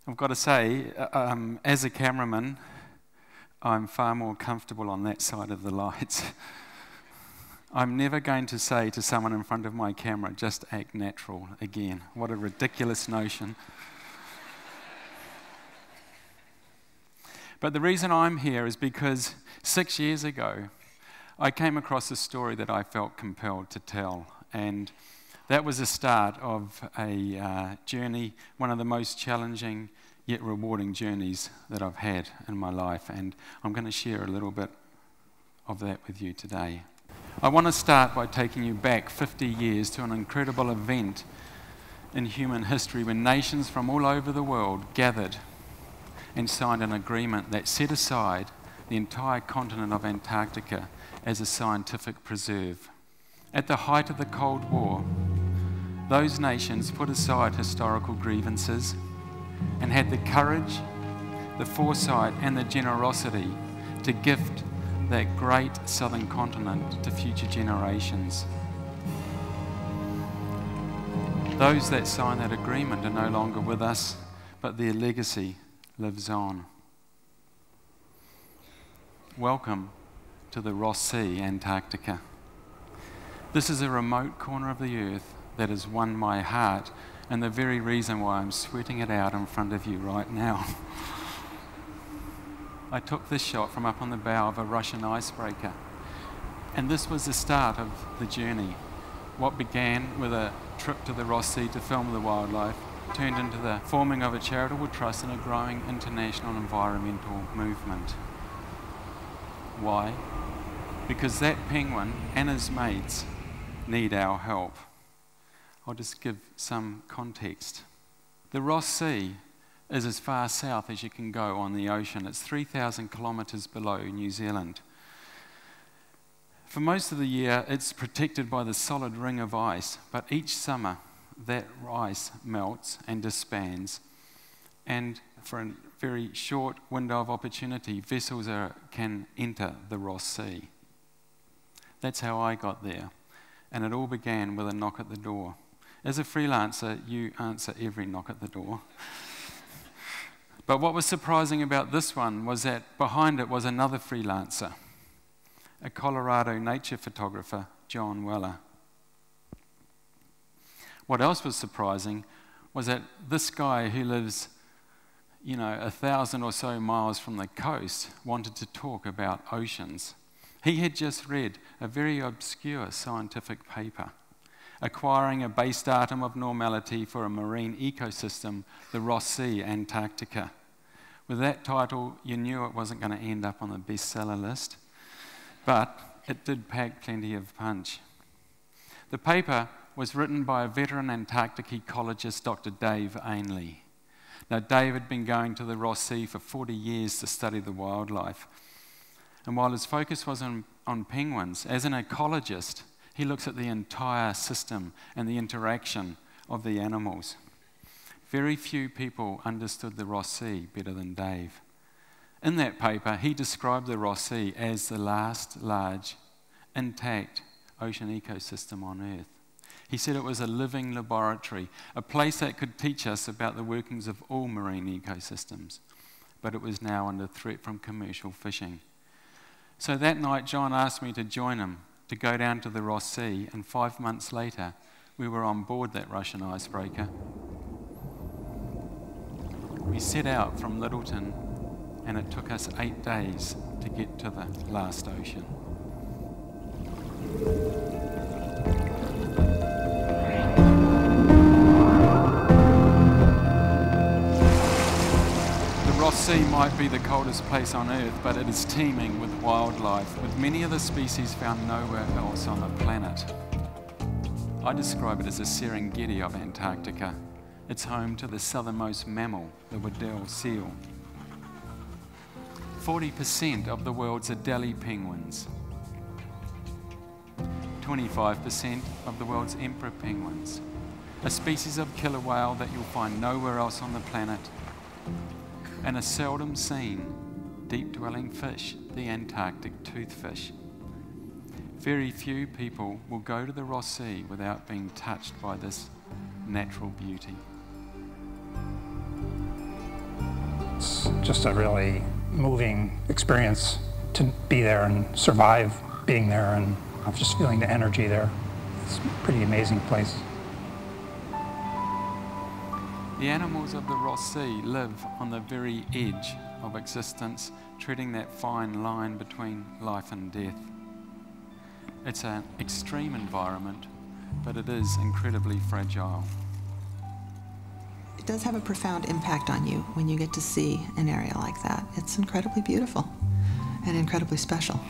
I've got to say, as a cameraman, I'm far more comfortable on that side of the lights. I'm never going to say to someone in front of my camera, just act natural again. What a ridiculous notion. But the reason I'm here is because 6 years ago, I came across a story that I felt compelled to tell. And that was the start of a journey, one of the most challenging yet rewarding journeys that I've had in my life. And I'm going to share a little bit of that with you today. I want to start by taking you back 50 years to an incredible event in human history when nations from all over the world gathered and signed an agreement that set aside the entire continent of Antarctica as a scientific preserve. At the height of the Cold War, those nations put aside historical grievances and had the courage, the foresight, and the generosity to gift that great southern continent to future generations. Those that signed that agreement are no longer with us, but their legacy lives on. Welcome to the Ross Sea Antarctica. This is a remote corner of the earth that has won my heart and the very reason why I'm sweating it out in front of you right now. I took this shot from up on the bow of a Russian icebreaker, and this was the start of the journey. What began with a trip to the Ross Sea to film the wildlife turned into the forming of a charitable trust and a growing international environmental movement. Why? Because that penguin and his mates need our help. I'll just give some context. The Ross Sea is as far south as you can go on the ocean. It's 3,000 kilometres below New Zealand. For most of the year, it's protected by the solid ring of ice, but each summer, that ice melts and disbands, and for a very short window of opportunity, vessels can enter the Ross Sea. That's how I got there, and it all began with a knock at the door. As a freelancer, you answer every knock at the door. But what was surprising about this one was that behind it was another freelancer, a Colorado nature photographer, John Weller. What else was surprising was that this guy who lives, 1,000 or so miles from the coast wanted to talk about oceans. He had just read a very obscure scientific paper, acquiring a base datum of normality for a marine ecosystem, the Ross Sea Antarctica. With that title, you knew it wasn't going to end up on the bestseller list, but it did pack plenty of punch. The paper was written by a veteran Antarctic ecologist, Dr. Dave Ainley. Now, Dave had been going to the Ross Sea for 40 years to study the wildlife. And while his focus was on penguins, as an ecologist, he looks at the entire system and the interaction of the animals. Very few people understood the Ross Sea better than Dave. In that paper, he described the Ross Sea as the last large, intact ocean ecosystem on Earth. He said it was a living laboratory, a place that could teach us about the workings of all marine ecosystems, but it was now under threat from commercial fishing. So that night, John asked me to join him to go down to the Ross Sea, and 5 months later, we were on board that Russian icebreaker. We set out from Littleton, and it took us 8 days to get to the last ocean. The Ross Sea might be the coldest place on Earth, but it is teeming with wildlife, with many of the species found nowhere else on the planet. I describe it as a Serengeti of Antarctica. It's home to the southernmost mammal, the Weddell seal. 40% of the world's Adelie penguins. 25% of the world's emperor penguins. A species of killer whale that you'll find nowhere else on the planet. And a seldom seen deep-dwelling fish, the Antarctic toothfish. Very few people will go to the Ross Sea without being touched by this natural beauty. It's just a really moving experience to be there and survive being there, and I'm just feeling the energy there. It's a pretty amazing place. The animals of the Ross Sea live on the very edge of existence, treading that fine line between life and death. It's an extreme environment, but it is incredibly fragile. It does have a profound impact on you when you get to see an area like that. It's incredibly beautiful and incredibly special.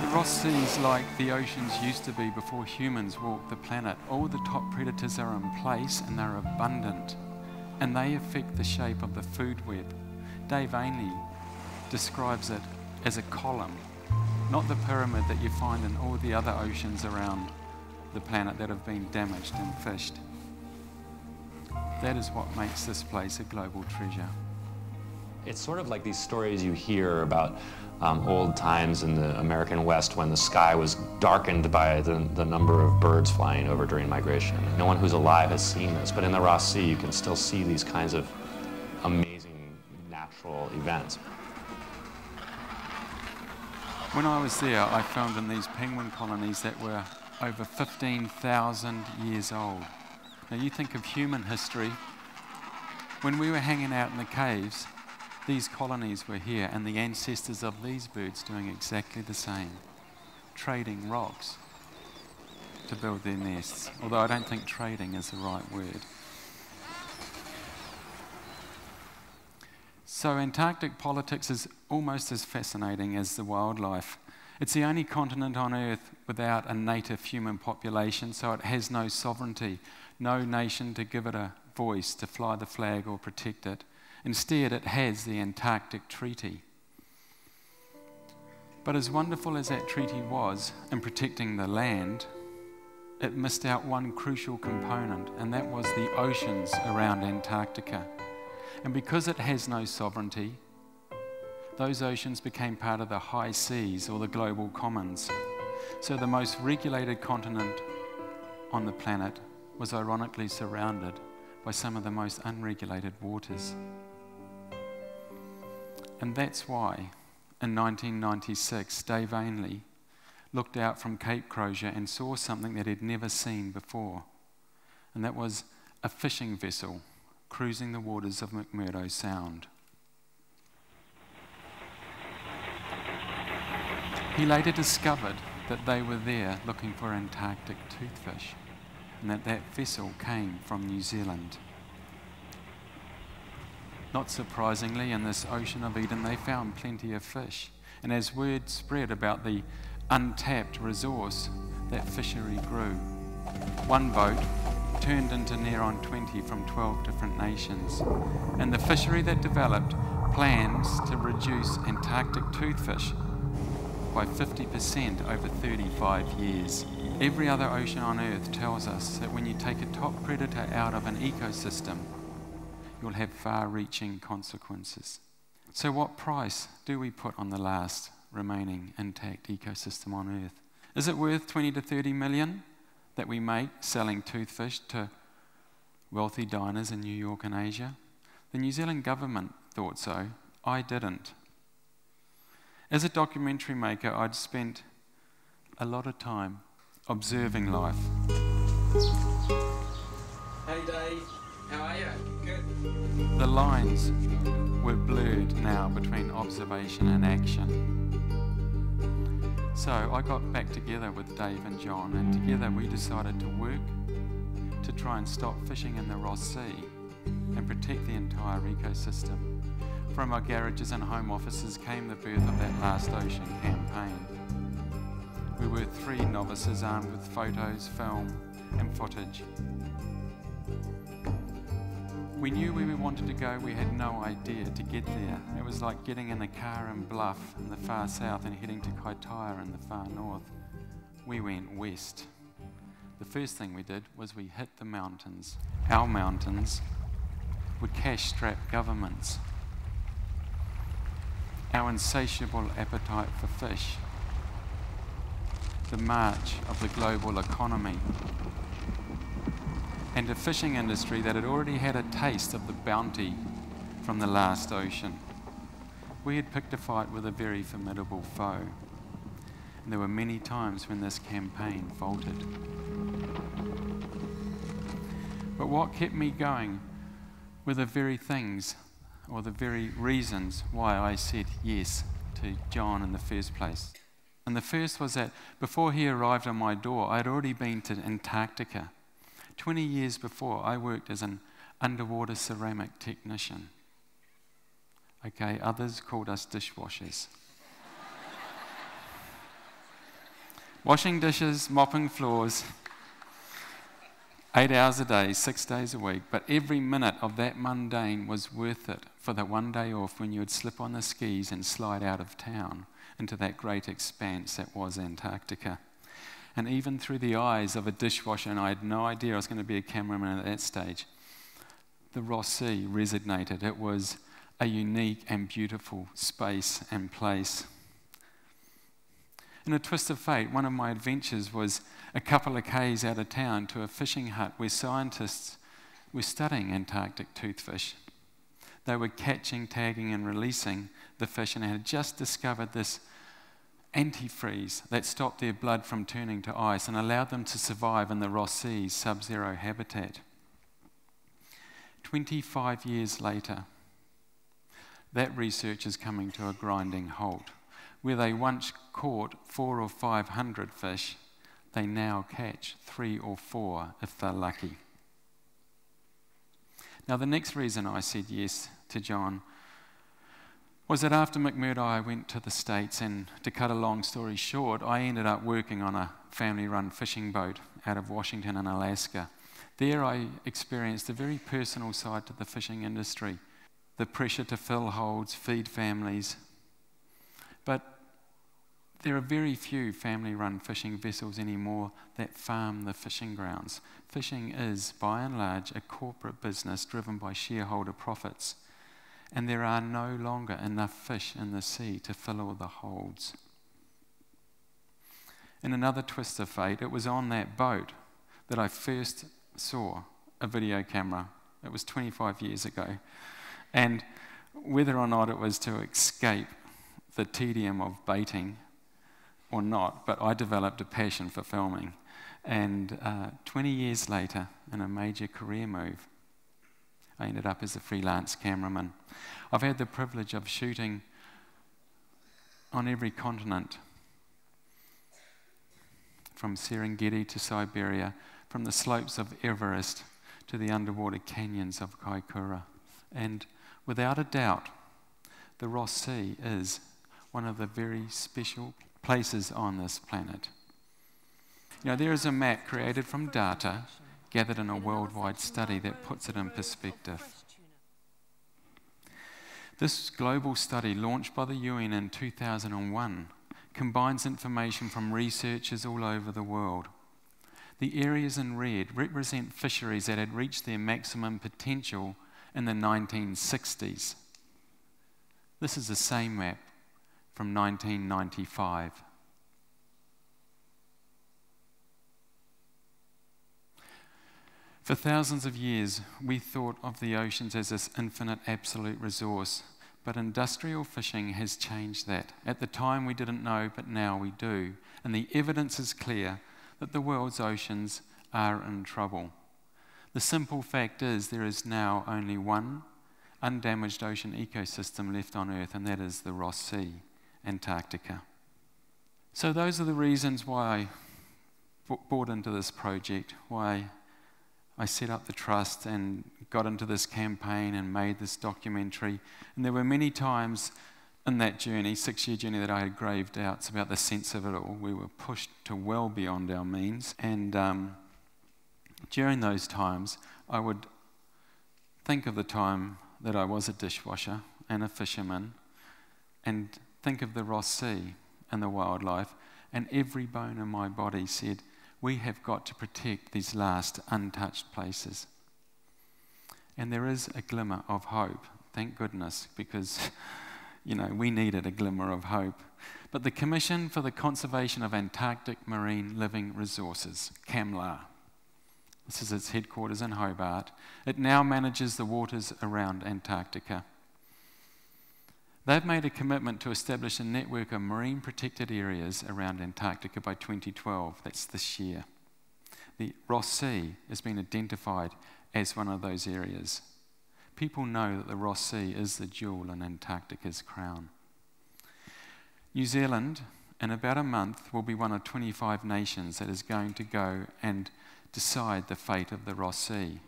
The Ross Sea is like the oceans used to be before humans walked the planet. All the top predators are in place and they're abundant, and they affect the shape of the food web. Dave Ainley describes it as a column, not the pyramid that you find in all the other oceans around the planet that have been damaged and fished. That is what makes this place a global treasure. It's sort of like these stories you hear about old times in the American West when the sky was darkened by the number of birds flying over during migration. No one who's alive has seen this, but in the Ross Sea you can still see these kinds of amazing natural events. When I was there, I found in these penguin colonies that were over 15,000 years old. Now you think of human history. When we were hanging out in the caves, these colonies were here, and the ancestors of these birds doing exactly the same, trading rocks to build their nests, although I don't think trading is the right word. So Antarctic politics is almost as fascinating as the wildlife. It's the only continent on Earth without a native human population, so it has no sovereignty, no nation to give it a voice, to fly the flag or protect it. Instead, it has the Antarctic Treaty. But as wonderful as that treaty was in protecting the land, it missed out one crucial component, and that was the oceans around Antarctica. And because it has no sovereignty, those oceans became part of the high seas, or the global commons. So the most regulated continent on the planet was ironically surrounded by some of the most unregulated waters. And that's why, in 1996, Dave Ainley looked out from Cape Crozier and saw something that he'd never seen before. And that was a fishing vessel cruising the waters of McMurdo Sound. He later discovered that they were there looking for Antarctic toothfish, and that vessel came from New Zealand. Not surprisingly, in this Ocean of Eden, they found plenty of fish. And as word spread about the untapped resource, that fishery grew. One boat turned into near on 20 from 12 different nations. And the fishery that developed plans to reduce Antarctic toothfish by 50% over 35 years. Every other ocean on Earth tells us that when you take a top predator out of an ecosystem, you'll have far-reaching consequences. So what price do we put on the last remaining intact ecosystem on Earth? Is it worth 20 to 30 million that we make selling toothfish to wealthy diners in New York and Asia? The New Zealand government thought so. I didn't. As a documentary maker, I'd spent a lot of time observing life. Hey Dave, how are you? Good. The lines were blurred now between observation and action. So I got back together with Dave and John, and together we decided to work to try and stop fishing in the Ross Sea and protect the entire ecosystem. From our garages and home offices came the birth of that Last Ocean campaign. We were 3 novices armed with photos, film and footage. We knew where we wanted to go, we had no idea to get there. It was like getting in a car in Bluff in the far south and heading to Kaitaia in the far north. We went west. The first thing we did was we hit the mountains. Our mountains were cash-strapped governments. Our insatiable appetite for fish the march of the global economy, and a fishing industry that had already had a taste of the bounty from the last ocean. We had picked a fight with a very formidable foe, and there were many times when this campaign faltered. But what kept me going were the very things, or the very reasons why I said yes to John in the first place. And the first was that before he arrived on my door, I'd already been to Antarctica. 20 years before, I worked as an underwater ceramic technician. Okay, others called us dishwashers. Washing dishes, mopping floors, 8 hours a day, 6 days a week, but every minute of that mundane was worth it for the one day off when you would slip on the skis and slide out of town into that great expanse that was Antarctica. And even through the eyes of a dishwasher, and I had no idea I was going to be a cameraman at that stage, the Ross Sea resonated. It was a unique and beautiful space and place. In a twist of fate, one of my adventures was a couple of k's out of town to a fishing hut where scientists were studying Antarctic toothfish. They were catching, tagging, and releasing the fish, and had just discovered this antifreeze that stopped their blood from turning to ice and allowed them to survive in the Ross Sea's sub-zero habitat. 25 years later, that research is coming to a grinding halt. Where they once caught 400 or 500 fish, they now catch 3 or 4 if they're lucky. Now, the next reason I said yes to John was that after McMurdo I went to the States, and to cut a long story short, I ended up working on a family-run fishing boat out of Washington in Alaska. There I experienced a very personal side to the fishing industry, the pressure to fill holds, feed families. But there are very few family-run fishing vessels anymore that farm the fishing grounds. Fishing is, by and large, a corporate business driven by shareholder profits, and there are no longer enough fish in the sea to fill all the holds. In another twist of fate, it was on that boat that I first saw a video camera. It was 25 years ago. And whether or not it was to escape the tedium of baiting or not, but I developed a passion for filming. And 20 years later, in a major career move, I ended up as a freelance cameraman. I've had the privilege of shooting on every continent, from Serengeti to Siberia, from the slopes of Everest to the underwater canyons of Kaikoura. And without a doubt, the Ross Sea is one of the very special places on this planet. You know, there is a map created from data gathered in a worldwide study that puts it in perspective. This global study, launched by the UN in 2001, combines information from researchers all over the world. The areas in red represent fisheries that had reached their maximum potential in the 1960s. This is the same map from 1995. For thousands of years, we thought of the oceans as this infinite absolute resource, but industrial fishing has changed that. At the time we didn't know, but now we do. And the evidence is clear that the world's oceans are in trouble. The simple fact is there is now only one undamaged ocean ecosystem left on Earth, and that is the Ross Sea, Antarctica. So those are the reasons why I bought into this project, why I set up the trust and got into this campaign and made this documentary. And there were many times in that journey, 6-year journey, that I had grave doubts about the sense of it all. We were pushed to well beyond our means. And during those times, I would think of the time that I was a dishwasher and a fisherman, and think of the Ross Sea and the wildlife, and every bone in my body said, we have got to protect these last untouched places. And there is a glimmer of hope, thank goodness, because we needed a glimmer of hope. But the Commission for the Conservation of Antarctic Marine Living Resources, CAMLAR, this is its headquarters in Hobart. It now manages the waters around Antarctica. They've made a commitment to establish a network of marine protected areas around Antarctica by 2012. That's this year. The Ross Sea has been identified as one of those areas. People know that the Ross Sea is the jewel in Antarctica's crown. New Zealand, in about a month, will be one of 25 nations that is going to go and decide the fate of the Ross Sea.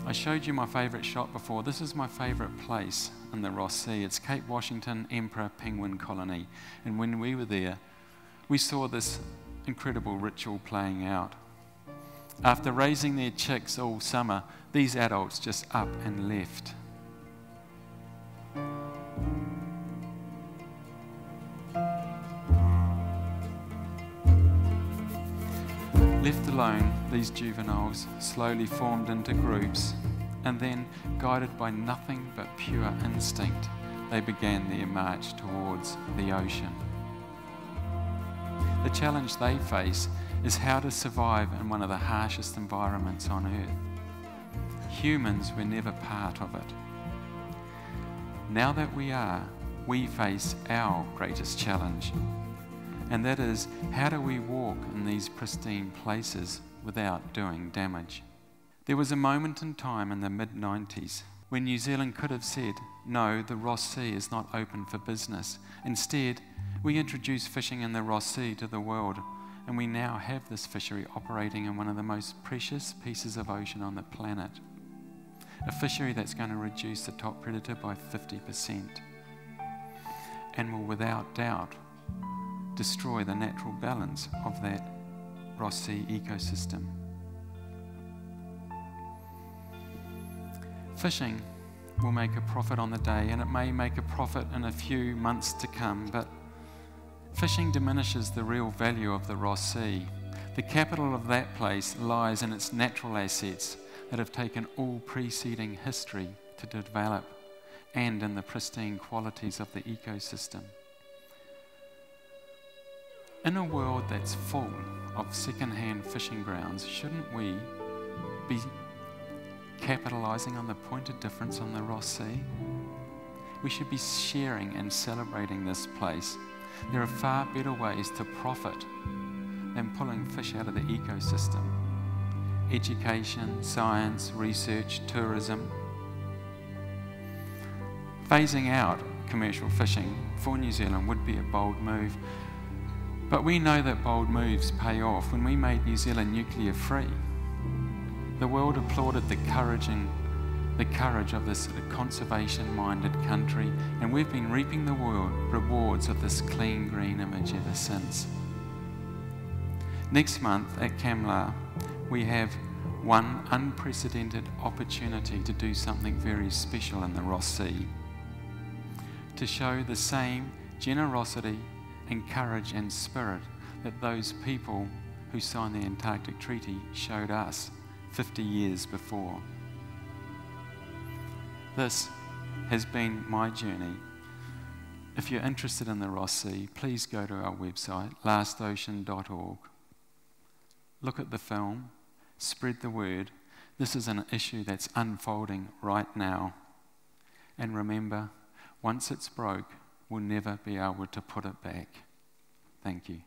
I showed you my favourite shot before. This is my favourite place in the Ross Sea. It's Cape Washington Emperor Penguin Colony. And when we were there, we saw this incredible ritual playing out. After raising their chicks all summer, these adults just up and left. Left alone, these juveniles slowly formed into groups, and then, guided by nothing but pure instinct, they began their march towards the ocean. The challenge they face is how to survive in one of the harshest environments on Earth. Humans were never part of it. Now that we are, we face our greatest challenge. And that is, how do we walk in these pristine places without doing damage? There was a moment in time in the mid-90s when New Zealand could have said, no, the Ross Sea is not open for business. Instead, we introduced fishing in the Ross Sea to the world, and we now have this fishery operating in one of the most precious pieces of ocean on the planet. A fishery that's going to reduce the top predator by 50% and will without doubt destroy the natural balance of that Ross Sea ecosystem. Fishing will make a profit on the day, and it may make a profit in a few months to come, but fishing diminishes the real value of the Ross Sea. The capital of that place lies in its natural assets that have taken all preceding history to develop, and in the pristine qualities of the ecosystem. In a world that's full of second-hand fishing grounds, shouldn't we be capitalising on the point of difference on the Ross Sea? We should be sharing and celebrating this place. There are far better ways to profit than pulling fish out of the ecosystem. Education, science, research, tourism. Phasing out commercial fishing for New Zealand would be a bold move. But we know that bold moves pay off. When we made New Zealand nuclear free, the world applauded the courage of this conservation-minded country, and we've been reaping the rewards of this clean green image ever since. Next month at CAMLAR, we have one unprecedented opportunity to do something very special in the Ross Sea, to show the same generosity and courage and spirit that those people who signed the Antarctic Treaty showed us 50 years before. This has been my journey. If you're interested in the Ross Sea, please go to our website, lastocean.org. Look at the film, spread the word. This is an issue that's unfolding right now. And remember, once it's broke, we'll never be able to put it back. Thank you.